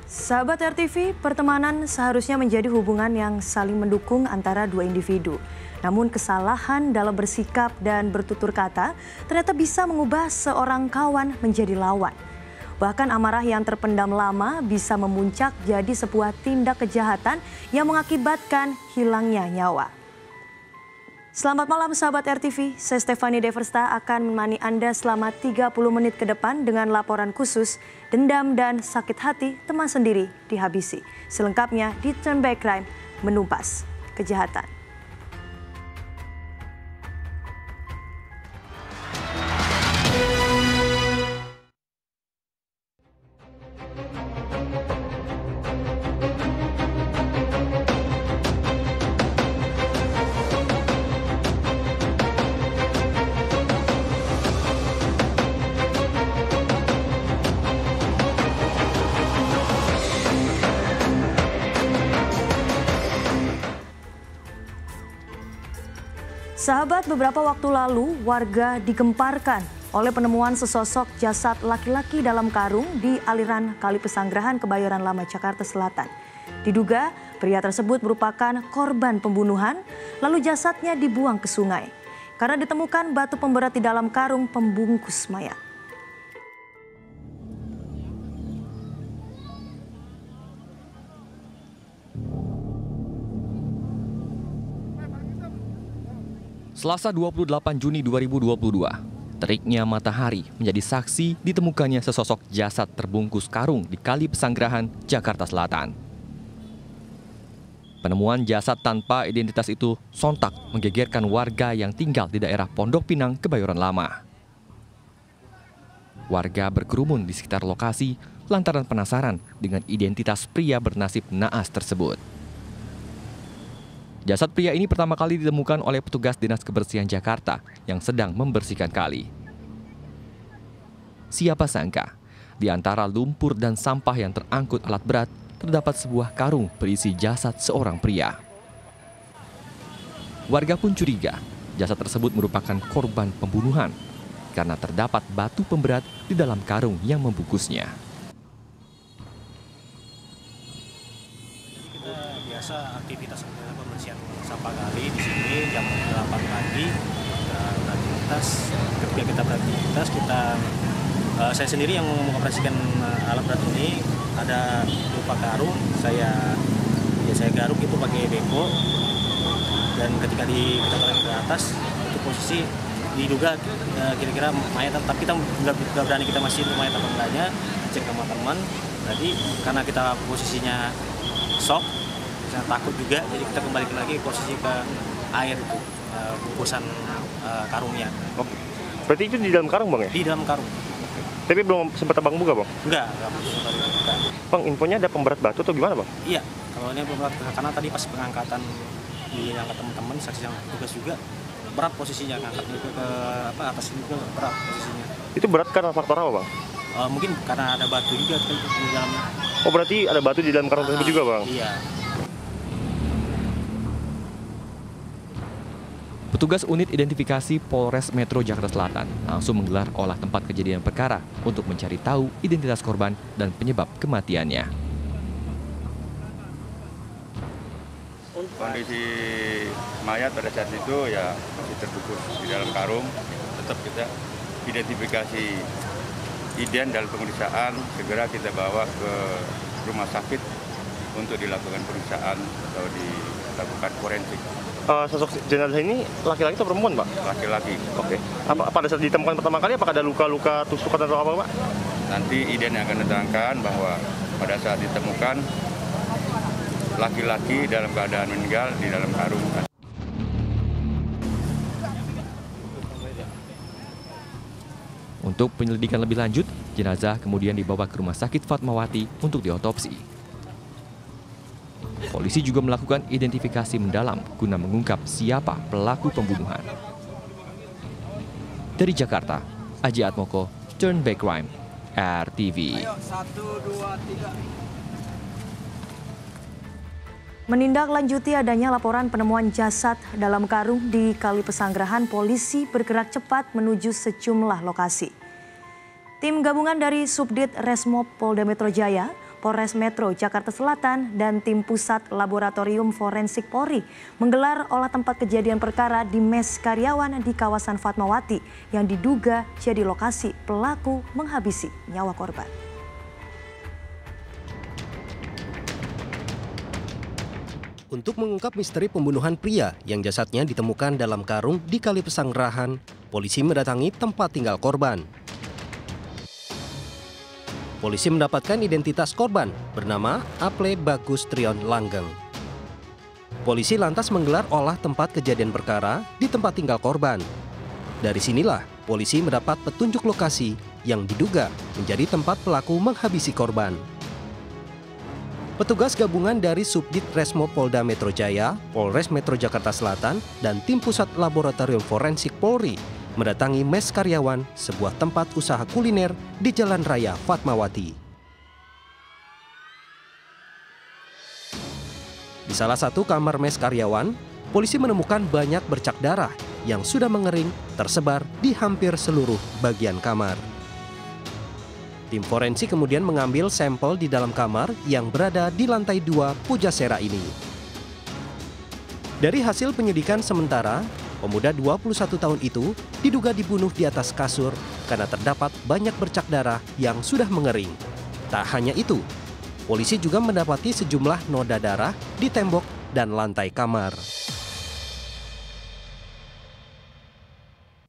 Sahabat RTV, pertemanan seharusnya menjadi hubungan yang saling mendukung antara dua individu. Namun kesalahan dalam bersikap dan bertutur kata ternyata bisa mengubah seorang kawan menjadi lawan. Bahkan amarah yang terpendam lama bisa memuncak jadi sebuah tindak kejahatan yang mengakibatkan hilangnya nyawa. Selamat malam sahabat RTV, saya Stefani Deversta akan menemani Anda selama 30 menit ke depan dengan laporan khusus Dendam dan Sakit Hati Teman Sendiri Dihabisi. Selengkapnya di Turn Back Crime, menumpas kejahatan. Sahabat, beberapa waktu lalu warga digemparkan oleh penemuan sesosok jasad laki-laki dalam karung di aliran Kali Pesanggerahan, Kebayoran Lama, Jakarta Selatan. Diduga pria tersebut merupakan korban pembunuhan, lalu jasadnya dibuang ke sungai karena ditemukan batu pemberat di dalam karung pembungkus mayat. Selasa 28 Juni 2022, teriknya matahari menjadi saksi ditemukannya sesosok jasad terbungkus karung di Kali Pesanggerahan, Jakarta Selatan. Penemuan jasad tanpa identitas itu sontak menggegerkan warga yang tinggal di daerah Pondok Pinang, Kebayoran Lama. Warga berkerumun di sekitar lokasi lantaran penasaran dengan identitas pria bernasib naas tersebut. Jasad pria ini pertama kali ditemukan oleh petugas Dinas Kebersihan Jakarta yang sedang membersihkan kali. Siapa sangka, di antara lumpur dan sampah yang terangkut alat berat, terdapat sebuah karung berisi jasad seorang pria. Warga pun curiga, jasad tersebut merupakan korban pembunuhan karena terdapat batu pemberat di dalam karung yang membungkusnya. Kita biasa aktivitas pembersihan sampah kali di sini jam 8 pagi. Ketika kita beraktivitas, saya sendiri yang mengoperasikan alat berat ini, ada berupa karung. Saya garuk itu pakai beko, dan ketika kita tarik ke atas itu posisi diduga kira-kira mayat, tapi kita nggak berani kita masih mayat apa enggaknya, cek sama teman. Jadi karena kita posisinya shock, saya takut juga, jadi kita kembali lagi posisi ke air itu, bungkusan karungnya. Oke. Berarti itu di dalam karung, Bang, ya? Di dalam karung. Tapi belum sempat Abang buka, Bang? Enggak sempat dibuka. Bang, infonya ada pemberat batu atau gimana, Bang? Iya, kalau ini pemberat, karena tadi pas pengangkatan diangkat teman-teman, saksi yang tugas juga, berat posisinya, ngangkat juga ke atas juga berat posisinya. Itu berat karena faktor apa, Bang? Mungkin karena ada batu juga di dalamnya. Oh, berarti ada batu di dalam karung tersebut juga, Bang? Iya. Petugas unit identifikasi Polres Metro Jakarta Selatan langsung menggelar olah tempat kejadian perkara untuk mencari tahu identitas korban dan penyebab kematiannya. Kondisi mayat pada saat itu ya masih terbungkus di dalam karung. Tetap kita identifikasi ident dalam pemeriksaan, segera kita bawa ke rumah sakit untuk dilakukan pemeriksaan atau dilakukan forensik. Sosok jenazah ini laki-laki atau perempuan, Pak? Laki-laki. Oke. Pada saat ditemukan pertama kali, apakah ada luka-luka tusukan atau apa, Pak? Nanti ident yang akan diterangkan bahwa pada saat ditemukan laki-laki dalam keadaan meninggal di dalam karung. Untuk penyelidikan lebih lanjut, jenazah kemudian dibawa ke Rumah Sakit Fatmawati untuk diotopsi. Polisi juga melakukan identifikasi mendalam guna mengungkap siapa pelaku pembunuhan. Dari Jakarta, Aji Atmoko, Turn Back Crime, RTV. Menindaklanjuti adanya laporan penemuan jasad dalam karung di Kali Pesanggerahan, polisi bergerak cepat menuju sejumlah lokasi. Tim gabungan dari Subdit Resmob Polda Metro Jaya Polres Metro Jakarta Selatan dan tim Pusat Laboratorium Forensik Polri menggelar olah tempat kejadian perkara di mes karyawan di kawasan Fatmawati yang diduga jadi lokasi pelaku menghabisi nyawa korban. Untuk mengungkap misteri pembunuhan pria yang jasadnya ditemukan dalam karung di Kali Pesanggerahan, polisi mendatangi tempat tinggal korban. Polisi mendapatkan identitas korban bernama Aple Bagus Trion Langgeng. Polisi lantas menggelar olah tempat kejadian perkara di tempat tinggal korban. Dari sinilah polisi mendapat petunjuk lokasi yang diduga menjadi tempat pelaku menghabisi korban. Petugas gabungan dari Subdit Resmo Polda Metro Jaya, Polres Metro Jakarta Selatan, dan tim Pusat Laboratorium Forensik Polri mendatangi mes karyawan, sebuah tempat usaha kuliner di Jalan Raya Fatmawati. Di salah satu kamar mes karyawan, polisi menemukan banyak bercak darah yang sudah mengering tersebar di hampir seluruh bagian kamar. Tim forensik kemudian mengambil sampel di dalam kamar yang berada di lantai 2 Pujasera ini. Dari hasil penyidikan sementara, pemuda 21 tahun itu diduga dibunuh di atas kasur karena terdapat banyak bercak darah yang sudah mengering. Tak hanya itu, polisi juga mendapati sejumlah noda darah di tembok dan lantai kamar.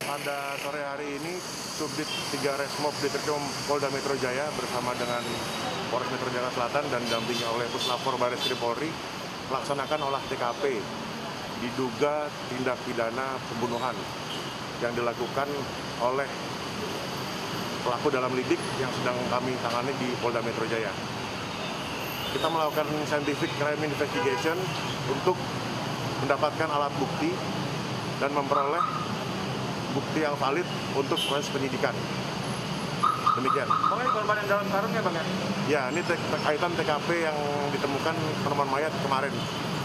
Pada sore hari ini, Subdit 3 Resmob Ditreskrim Polda Metro Jaya bersama dengan Polres Metro Jakarta Selatan dan didampingi oleh Puslapor Barreskrim Polri melaksanakan olah TKP diduga tindak pidana pembunuhan yang dilakukan oleh pelaku dalam lidik yang sedang kami tangani di Polda Metro Jaya. Kita melakukan scientific crime investigation untuk mendapatkan alat bukti dan memperoleh bukti yang valid untuk proses penyidikan. Demikian. Bang, ini korban yang dalam karungnya, Bang, ya? Ya, ini kaitan TKP yang ditemukan penemuan mayat kemarin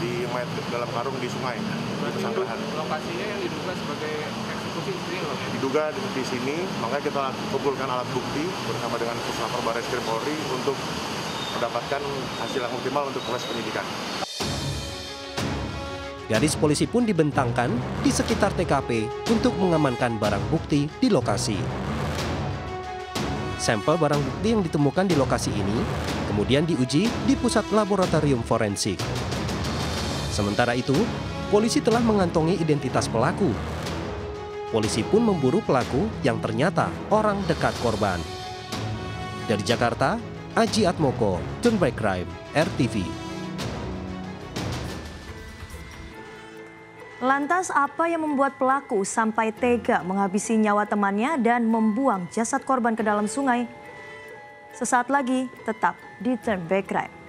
di mayat dalam karung di sungai di Pesanggerahan. Lokasinya yang diduga sebagai eksekusi sendiri, Bang? Diduga di sini, makanya kita kumpulkan alat bukti bersama dengan Puslapor Barreskrim Polri untuk mendapatkan hasil yang optimal untuk proses penyidikan. Garis polisi pun dibentangkan di sekitar TKP untuk mengamankan barang bukti di lokasi. Sampel barang bukti yang ditemukan di lokasi ini kemudian diuji di Pusat Laboratorium Forensik. Sementara itu, polisi telah mengantongi identitas pelaku. Polisi pun memburu pelaku yang ternyata orang dekat korban. Dari Jakarta, Aji Atmoko, Turn by Crime, RTV. Lantas apa yang membuat pelaku sampai tega menghabisi nyawa temannya dan membuang jasad korban ke dalam sungai? Sesaat lagi tetap di Turn by Crime.